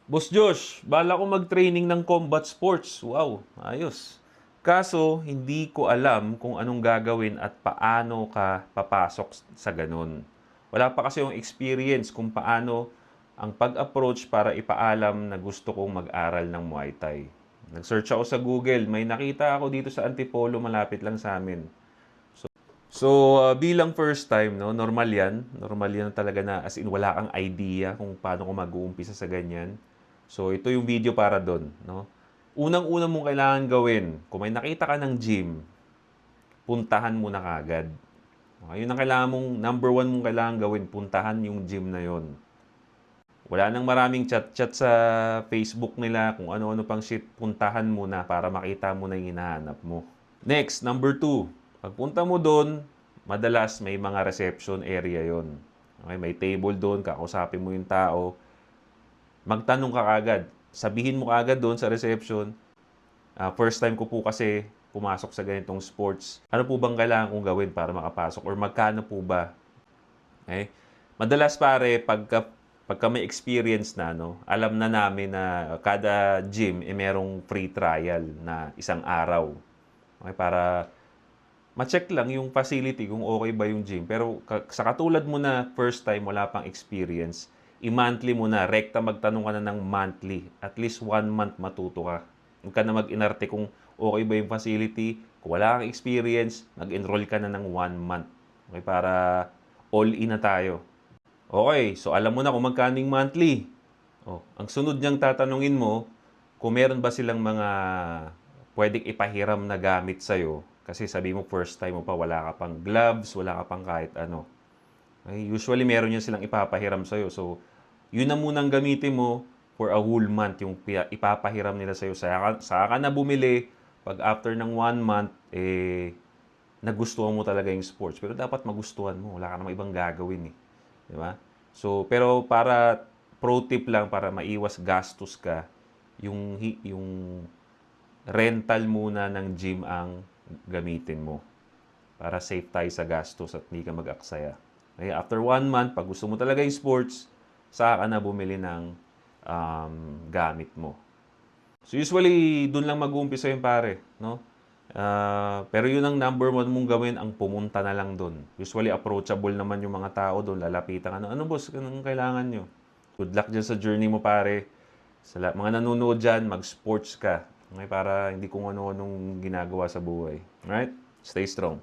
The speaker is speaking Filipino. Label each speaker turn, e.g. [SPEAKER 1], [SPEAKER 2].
[SPEAKER 1] Boss Josh, bala ko mag-training ng combat sports. Wow, ayos. Kaso, hindi ko alam kung anong gagawin at paano ka papasok sa ganun. Wala pa kasi yung experience kung paano ang pag-approach para ipaalam na gusto kong mag-aral ng Muay Thai. Nag-search ako sa Google, may nakita ako dito sa Antipolo, malapit lang sa amin. So, bilang first time, no, normal yan. Normal yan talaga na as in wala kang idea kung paano ko mag-uumpisa sa ganyan. So, ito yung video para doon, no. Unang-una mong kailangan gawin, kung may nakita ka ng gym, puntahan mo na kagad. Okay, yun ang kailangan mong, number one mong kailangan gawin, puntahan yung gym na yon. Wala nang maraming chat-chat sa Facebook nila, kung ano-ano pang shit, puntahan mo na para makita mo na yung hinahanap mo. Next, number two, pagpunta mo doon, madalas may mga reception area yon. Okay, may table doon, kakausapin mo yung tao, magtanong ka kagad. Sabihin mo kagad doon sa reception, first time ko po kasi pumasok sa ganitong sports. Ano po bang kailangan kong gawin para makapasok? Or magkano po ba? Okay? Madalas pare, pagka may experience na, no, alam na namin na kada gym merong free trial na isang araw. Okay? Para ma-check lang yung facility kung okay ba yung gym. Pero sa katulad mo na first time, wala pang experience, i-monthly mo na, rekta magtanong ka na ng monthly. At least 1 month matuto ka. Huwag ka na mag-inarte kung okay ba yung facility. Kung wala kang experience, mag-enroll ka na ng 1 month. Okay, para all in na tayo. Okay, so alam mo na kung magkano yung monthly. Oh, ang sunod niyang tatanungin mo, kung meron ba silang mga pwedeng ipahiram na gamit sa'yo. Kasi sabi mo first time mo pa, wala ka pang gloves, wala ka pang kahit ano. Okay? Usually meron yun silang ipapahiram sa'yo. So, yun na munang gamitin mo for a whole month yung ipapahiram nila sa'yo. Saka ka na bumili, pag after ng 1 month, nagustuhan mo talaga yung sports. Pero dapat magustuhan mo. Wala ka namang ibang gagawin eh. Di ba? So, pero para pro tip lang para maiwas gastos ka, yung rental muna ng gym ang gamitin mo para safe tayo sa gastos at hindi ka mag-aksaya. Okay, after 1 month, pag gusto mo talaga yung sports, saka ka na bumili ng gamit mo. So usually, doon lang mag-uumpisa yung pare, no? Pero yun ang number one mong gawin, ang pumunta na lang doon. Usually, approachable naman yung mga tao doon, lalapitan ka na, ano boss, anong kailangan nyo? Good luck dyan sa journey mo pare. Sa mga nanonood dyan, mag-sports ka. Okay, para hindi kung ano-anong ginagawa sa buhay. Alright? Stay strong.